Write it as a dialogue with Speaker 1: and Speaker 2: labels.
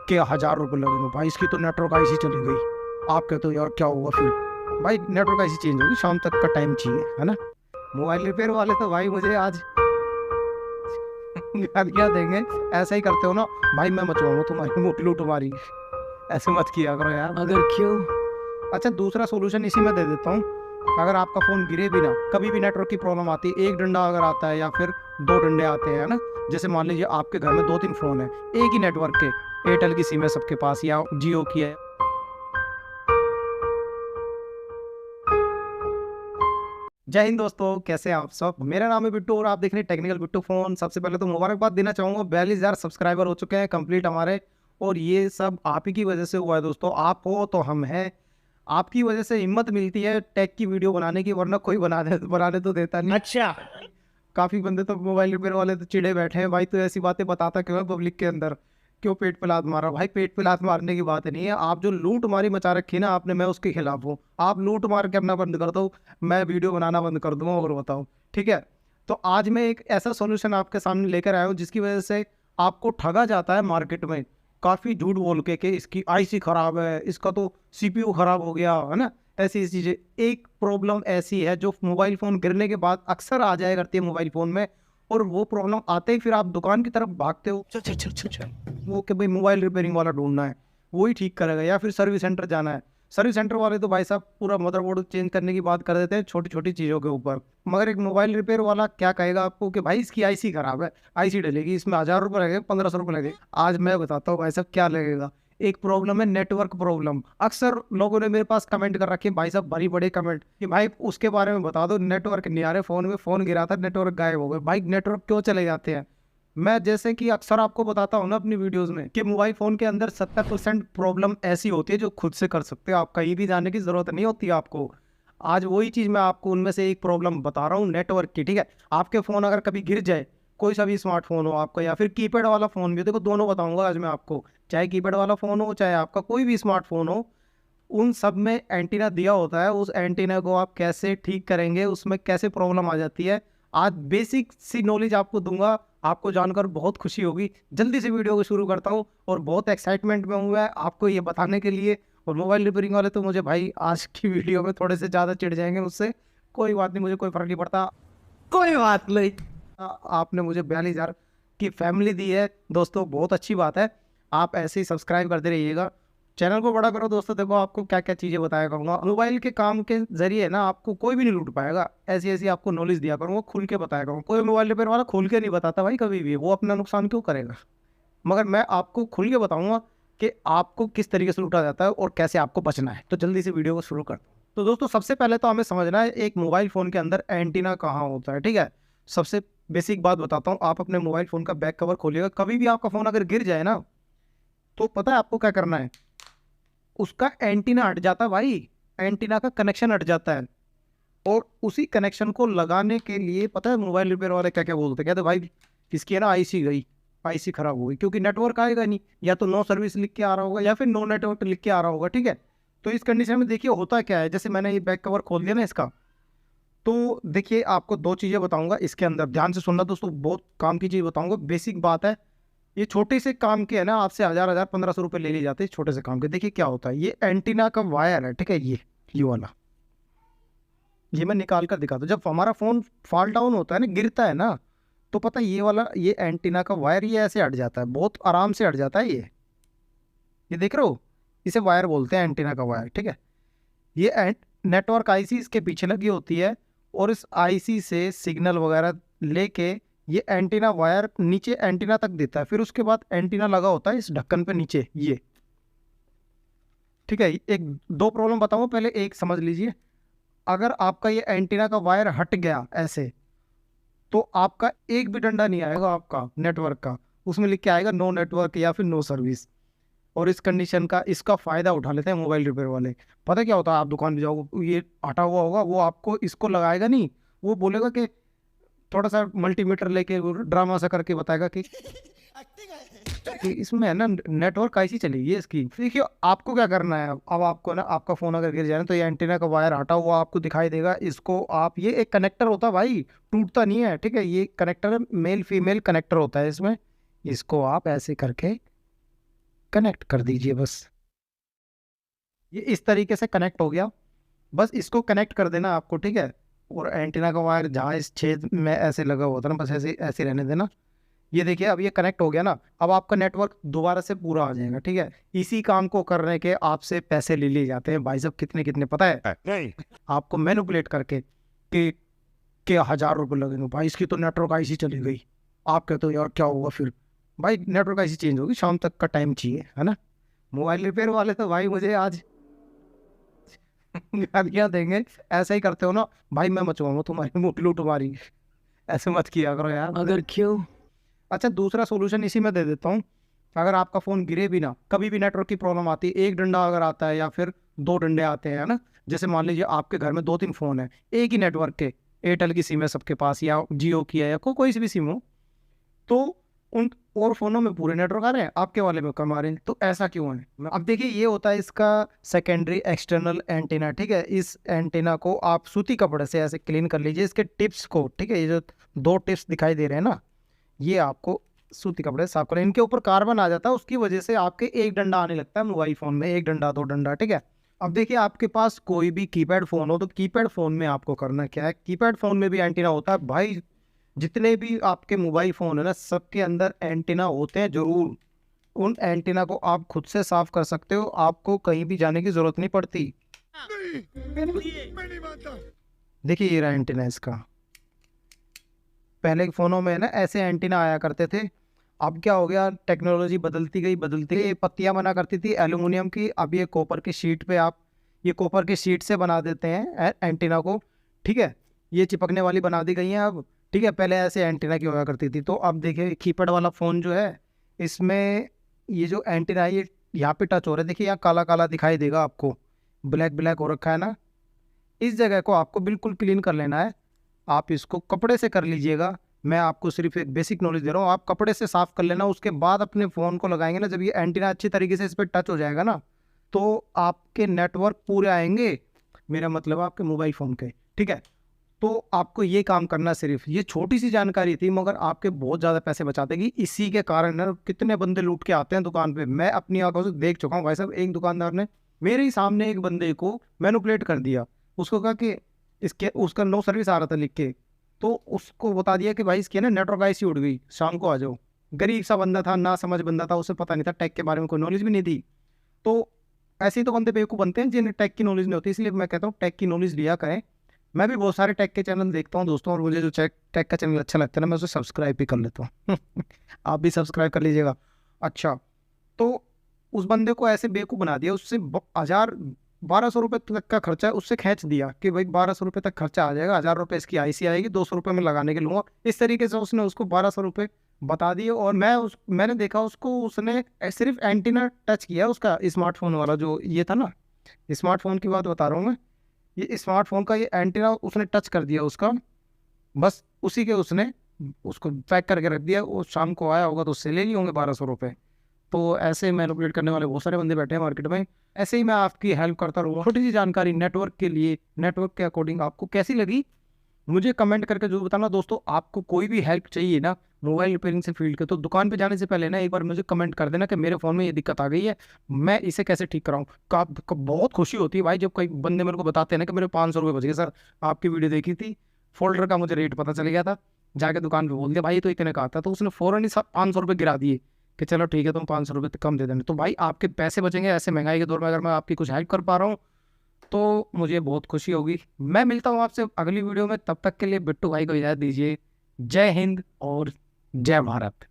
Speaker 1: के 1000 रुपये लगेंगे भाई, इसकी तो नेटवर्क ऐसी चली गई। आप कहते हो यार क्या होगा फिर? भाई नेटवर्क ऐसी चेंज होगी, शाम तक का टाइम चाहिए, है ना। मोबाइल रिपेयर वाले तो भाई मुझे आज गालियाँ देंगे, ऐसा ही करते हो ना भाई, मैं मचवाऊंगा तुम्हारी मोटी लूट तुम्हारी। ऐसे मत किया करो यार।
Speaker 2: अगर क्यों?
Speaker 1: अच्छा, दूसरा सोल्यूशन इसी में दे देता हूँ। अगर आपका फ़ोन गिरे भी ना, कभी भी नेटवर्क की प्रॉब्लम आती है, एक डंडा अगर आता है या फिर दो डंडे आते हैं ना, जैसे मान लीजिए आपके घर में 2-3 फ़ोन है एक ही नेटवर्क के, एयरटेल की सिम है सबके पास या जियो की है। जय हिंद दोस्तों, कैसे हैं आप सब? मेरा नाम है बिट्टू और आप देख रहे हैं टेक्निकल बिट्टू फोन। सबसे पहले तो मुबारकबाद देना चाहूँगा, 42,000 सब्सक्राइबर हो चुके हैं कंप्लीट हमारे, और ये सब आप ही की वजह से हुआ है दोस्तों। आप हो तो हम हैं, आपकी वजह से हिम्मत मिलती है टेक की वीडियो बनाने की, वरना कोई बनाने तो देता नहीं।
Speaker 2: अच्छा,
Speaker 1: काफ़ी बंदे तो मोबाइल रिपेयर वाले तो चिढ़े बैठे हैं, भाई तो ऐसी बातें बताता क्यों है पब्लिक के अंदर, क्यों पेट पे लात मारा? भाई पेट पे लात मारने की बात नहीं है, आप जो लूट मारी मचा रखी है ना आपने, मैं उसके खिलाफ हूँ। आप लूट मार करना बंद कर दो, मैं वीडियो बनाना बंद कर दूंगा, और बताओ ठीक है। तो आज मैं एक ऐसा सोल्यूशन आपके सामने लेकर आया हूँ जिसकी वजह से आपको ठगा जाता है मार्केट में काफ़ी झूठ बोल के कि इसकी आईसी ख़राब है, इसका तो सीपीयू ख़राब हो गया है ना, ऐसी चीज़ें। एक प्रॉब्लम ऐसी है जो मोबाइल फ़ोन गिरने के बाद अक्सर आ जाया करती है मोबाइल फ़ोन में, और वो प्रॉब्लम आते ही फिर आप दुकान की तरफ भागते हो, चल चल चल चल चल, वो कि भाई मोबाइल रिपेयरिंग वाला ढूंढना है, वही ठीक करेगा, या फिर सर्विस सेंटर जाना है। सर्विस सेंटर वाले तो भाई साहब पूरा मदरबोर्ड चेंज करने की बात कर देते हैं छोटी छोटी चीज़ों के ऊपर, मगर एक मोबाइल रिपेयर वाला क्या कहेगा आपको कि भाई इसकी आईसी ख़राब है, आईसी डलेगी, इसमें 1000 रुपये लगेगा, 1500 रुपये लगेगा। आज मैं बताता हूँ भाई साहब क्या लगेगा। एक प्रॉब्लम है नेटवर्क प्रॉब्लम। अक्सर लोगों ने मेरे पास कमेंट कर रखे हैं भाई साहब, बड़ी बड़े कमेंट कि भाई उसके बारे में बता दो, नेटवर्क नहीं आ रहे फ़ोन में, फ़ोन गिरा था नेटवर्क गायब हो गए। भाई नेटवर्क क्यों चले जाते हैं? मैं जैसे कि अक्सर आपको बताता हूँ ना अपनी वीडियोस में कि मोबाइल फ़ोन के अंदर 70% प्रॉब्लम ऐसी होती है जो खुद से कर सकते हो आप, कहीं भी जाने की ज़रूरत नहीं होती आपको। आज वही चीज़ मैं आपको उनमें से एक प्रॉब्लम बता रहा हूँ नेटवर्क की, ठीक है। आपके फ़ोन अगर कभी गिर जाए, कोई सा भी स्मार्टफोन हो आपका या फिर कीपैड वाला फ़ोन भी हो, देखो दोनों बताऊंगा आज मैं आपको, चाहे कीपैड वाला फ़ोन हो चाहे आपका कोई भी स्मार्टफोन हो, उन सब में एंटीना दिया होता है। उस एंटीना को आप कैसे ठीक करेंगे, उसमें कैसे प्रॉब्लम आ जाती है, आज बेसिक सी नॉलेज आपको दूंगा। आपको जानकर बहुत खुशी होगी। जल्दी से वीडियो को शुरू करता हूँ, और बहुत एक्साइटमेंट में हूँ मैं आपको ये बताने के लिए। और मोबाइल रिपेयरिंग वाले तो मुझे भाई आज की वीडियो में थोड़े से ज़्यादा चिढ़ जाएंगे मुझसे, कोई बात नहीं, मुझे कोई फ़र्क नहीं पड़ता।
Speaker 2: कोई बात नहीं।
Speaker 1: आपने मुझे 42,000 की फैमिली दी है दोस्तों, बहुत अच्छी बात है। आप ऐसे ही सब्सक्राइब करते रहिएगा, चैनल को बड़ा करो दोस्तों। देखो आपको क्या क्या चीज़ें बताया करूँगा, मोबाइल के काम के जरिए ना आपको कोई भी नहीं लूट पाएगा, ऐसी ऐसी आपको नॉलेज दिया करूँगा, खुल के बताया करूँगा। कोई मोबाइल रिपेयर वाला खुल के नहीं बताता भाई कभी भी, वो अपना नुकसान क्यों करेगा, मगर मैं आपको खुल के बताऊँगा कि आपको किस तरीके से लूटा जाता है और कैसे आपको बचना है। तो जल्दी से वीडियो को शुरू कर। तो दोस्तों सबसे पहले तो हमें समझना है एक मोबाइल फ़ोन के अंदर एंटीना कहाँ होता है, ठीक है। सबसे बेसिक बात बताता हूँ, आप अपने मोबाइल फ़ोन का बैक कवर खोलिएगा, कभी भी आपका फ़ोन अगर गिर जाए ना, तो पता है आपको क्या करना है, उसका एंटीना हट जाता है भाई, एंटीना का कनेक्शन हट जाता है। और उसी कनेक्शन को लगाने के लिए पता है मोबाइल रिपेयर वाले क्या क्या बोलते हैं, कहते भाई इसकी है ना आईसी गई, आईसी खराब हो गई, क्योंकि नेटवर्क आएगा नहीं, या तो नो सर्विस लिख के आ रहा होगा या फिर नो नेटवर्क लिख के आ रहा होगा, ठीक है। तो इस कंडीशन में देखिए होता क्या है, जैसे मैंने ये बैक कवर खोल दिया ना इसका, तो देखिए आपको दो चीज़ें बताऊंगा इसके अंदर, ध्यान से सुनना दोस्तों, बहुत काम की चीज़ बताऊंगा, बेसिक बात है। ये छोटे से काम के है ना, आपसे 1000 1500 रुपये ले लिए जाते हैं छोटे से काम के। देखिए क्या होता है, ये एंटीना का वायर है, ठीक है, ये वाला, ये मैं निकाल कर दिखाता हूँ। जब हमारा फ़ोन फॉल डाउन होता है ना, गिरता है ना, तो पता है ये वाला, ये एंटीना का वायर ये ऐसे हट जाता है, बहुत आराम से हट जाता है ये देख रहे हो, इसे वायर बोलते हैं, एंटीना का वायर, ठीक है। ये नेटवर्क आईसी इसके पीछे लगी होती है, और इस आईसी से सिग्नल वगैरह लेके ये एंटीना वायर नीचे एंटीना तक देता है, फिर उसके बाद एंटीना लगा होता है इस ढक्कन पे नीचे, ये ठीक है। एक दो प्रॉब्लम बताऊँ, पहले एक समझ लीजिए। अगर आपका ये एंटीना का वायर हट गया ऐसे, तो आपका एक भी डंडा नहीं आएगा आपका नेटवर्क का, उसमें लिख के आएगा नो नेटवर्क या फिर नो सर्विस। और इस कंडीशन का इसका फ़ायदा उठा लेते हैं मोबाइल रिपेयर वाले। पता क्या होता है, आप दुकान पे जाओगे, ये हटा हुआ होगा, वो आपको इसको लगाएगा नहीं, वो बोलेगा कि थोड़ा सा मल्टीमीटर लेके ड्रामा सा करके बताएगा कि इसमें है ना नेटवर्क कैसी चलेगी इसकी। देखिए आपको क्या करना है, अब आपको ना, आपका फ़ोन अगर गिर जाए ना, तो ये एंटीना का वायर हटा हुआ आपको दिखाई देगा, इसको आप, ये एक कनेक्टर होता है भाई, टूटता नहीं है, ठीक है, ये कनेक्टर मेल फीमेल कनेक्टर होता है इसमें, इसको आप ऐसे करके कनेक्ट कर दीजिए। बस ये इस तरीके से कनेक्ट हो गया। बस इसको कनेक्ट कर देना आपको, ठीक है। और एंटीना का वायर जहाँ इस छेद में ऐसे लगा हुआ था ना, बस ऐसे ऐसे रहने देना। ये देखिए अब ये कनेक्ट हो गया ना, अब आपका नेटवर्क दोबारा से पूरा आ जाएगा, ठीक है। इसी काम को करने के आपसे पैसे ले लिए जाते हैं भाई साहब, कितने कितने पता है
Speaker 3: नहीं।
Speaker 1: आपको, मैनिपुलेट करके कि 1000 रुपये लगेंगे भाई, इसकी तो नेटवर्क आईसी चली गई। आप कहते हो यार क्या हुआ फिर, भाई नेटवर्क आईसी चेंज होगी, शाम तक का टाइम चाहिए, है ना। मोबाइल रिपेयर वाले तो भाई मुझे आज गालियाँ देंगे, ऐसा ही करते हो ना भाई, मैं मचवाऊंगा तुम्हारी मुठलू तुम्हारी, ऐसे मत किया करो यार।
Speaker 2: अगर क्यों?
Speaker 1: अच्छा दूसरा सोल्यूशन इसी में दे देता हूँ। अगर आपका फ़ोन गिरे भी ना, कभी भी नेटवर्क की प्रॉब्लम आती है, एक डंडा अगर आता है या फिर 2 डंडे आते हैं, है ना। जैसे मान लीजिए आपके घर में 2-3 फ़ोन है एक ही नेटवर्क के, एयरटेल की सिम है सबके पास या जियो की है या कोई सी भी सिम हो, तो उन और फ़ोनों में पूरे नेटवर्क आ रहे हैं, आपके वाले में कम आ रहे हैं, तो ऐसा क्यों है। अब देखिए ये होता है इसका सेकेंडरी एक्सटर्नल एंटीना, ठीक है। इस एंटीना को आप सूती कपड़े से ऐसे क्लीन कर लीजिए, इसके टिप्स को, ठीक है। ये जो 2 टिप्स दिखाई दे रहे हैं ना, ये आपको सूती कपड़े से साफ करें। इनके ऊपर कार्बन आ जाता है, उसकी वजह से आपके एक डंडा आने लगता है मोबाइल फ़ोन में, 1 डंडा 2 डंडा, ठीक है। अब देखिए आपके पास कोई भी कीपैड फ़ोन हो, तो कीपैड फ़ोन में आपको करना क्या है, कीपैड फ़ोन में भी एंटीना होता है भाई। जितने भी आपके मोबाइल फ़ोन है ना, सबके अंदर एंटीना होते हैं ज़रूर। उन एंटीना को आप खुद से साफ कर सकते हो, आपको कहीं भी जाने की ज़रूरत नहीं पड़ती।
Speaker 3: मैं नहीं मानता।
Speaker 1: देखिए ये रहा एंटीना इसका। पहले के फ़ोनों में ना ऐसे एंटीना आया करते थे, अब क्या हो गया, टेक्नोलॉजी बदलती गई। ये पत्तियां बना करती थी एल्यूमिनियम की, अब ये कॉपर की शीट पे आप ये कॉपर की शीट से बना देते हैं एंटीना को, ठीक है। ये चिपकने वाली बना दी गई हैं अब, ठीक है। पहले ऐसे एंटीना की हुआ करती थी। तो अब देखिए कीपैड वाला फ़ोन जो है, इसमें ये जो एंटीना है ये यहाँ पे टच हो रहा है, देखिए यहाँ काला काला दिखाई देगा आपको, ब्लैक ब्लैक हो रखा है ना। इस जगह को आपको बिल्कुल क्लीन कर लेना है। आप इसको कपड़े से कर लीजिएगा, मैं आपको सिर्फ एक बेसिक नॉलेज दे रहा हूँ। आप कपड़े से साफ कर लेना, उसके बाद अपने फ़ोन को लगाएंगे ना, जब ये एंटीना अच्छी तरीके से इस पर टच हो जाएगा ना, तो आपके नेटवर्क पूरे आएंगे, मेरा मतलब आपके मोबाइल फ़ोन के, ठीक है। तो आपको ये काम करना, सिर्फ ये छोटी सी जानकारी थी मगर आपके बहुत ज़्यादा पैसे बचा देगी। इसी के कारण ना कितने बंदे लूट के आते हैं दुकान पे, मैं अपनी आंखों से देख चुका हूँ भाई साहब। एक दुकानदार ने मेरे ही सामने एक बंदे को मैनिपुलेट कर दिया, उसको कहा कि इसके उसका नो सर्विस आ रहा था लिख के, तो उसको बता दिया कि भाई इसकी ना नेटवर्क आईसी उड़ गई, शाम को आ जाओ। गरीब सा बंदा था, ना समझ बंदा था, उसे पता नहीं था, टेक के बारे में कोई नॉलेज भी नहीं थी। तो ऐसे ही तो बंदे बेवकूफ़ बनते हैं जिन्हें टेक की नॉलेज नहीं होती। इसलिए मैं कहता हूँ टेक की नॉलेज लिया करें। मैं भी बहुत सारे टेक के चैनल देखता हूँ दोस्तों, और मुझे जो टेक का चैनल अच्छा लगता है ना, मैं उसे सब्सक्राइब भी कर लेता हूँ। आप भी सब्सक्राइब कर लीजिएगा। अच्छा, तो उस बंदे को ऐसे बेवकूफ़ बना दिया, उससे 1200 रुपये तक का खर्चा उससे खींच दिया कि भाई 1200 रुपये तक खर्चा आ जाएगा, 1000 रुपये इसकी आईसी आएगी, 200 रुपये में लगाने के लूँगा। इस तरीके से उसने उसको 1200 रुपये बता दिए। और मैंने देखा उसको, उसने सिर्फ एंटीना टच किया उसका, स्मार्टफोन वाला जो ये था ना, स्मार्टफोन की बात बता रहा हूँ मैं, ये स्मार्टफोन का ये एंटीना उसने टच कर दिया उसका, बस उसी के उसने उसको पैक करके रख दिया। वो शाम को आया होगा तो उससे ले लिए होंगे 1200 रुपये। तो ऐसे मैनिपुलेट करने वाले बहुत सारे बंदे बैठे हैं मार्केट में। ऐसे ही मैं आपकी हेल्प करता रहूँगा। छोटी सी जानकारी नेटवर्क के लिए, नेटवर्क के अकॉर्डिंग आपको कैसी लगी मुझे कमेंट करके जरूर बताना दोस्तों। आपको कोई भी हेल्प चाहिए ना मोबाइल रिपेयरिंग से फील्ड के, तो दुकान पे जाने से पहले ना एक बार मुझे कमेंट कर देना कि मेरे फ़ोन में ये दिक्कत आ गई है, मैं इसे कैसे ठीक कराऊँ। बहुत खुशी होती है भाई जब कई बंदे मेरे को बताते हैं ना कि मेरे 500 रुपये बच गए सर, आपकी वीडियो देखी थी, फोल्डर का मुझे रेट पता चल गया था, जाके दुकान पर बोल दिया भाई तो इतने का आता, तो उसने फ़ौरन ही 500 रुपये गिरा दिए कि चलो ठीक है तुम 500 रुपये कम दे देना। तो भाई आपके पैसे बचेंगे ऐसे महंगाई के दौर में, अगर मैं आपकी कुछ हेल्प कर पा रहा हूँ तो मुझे बहुत खुशी होगी। मैं मिलता हूँ आपसे अगली वीडियो में, तब तक के लिए बिट्टू भाई को इजाज़त दीजिए। जय हिंद और जय भारत।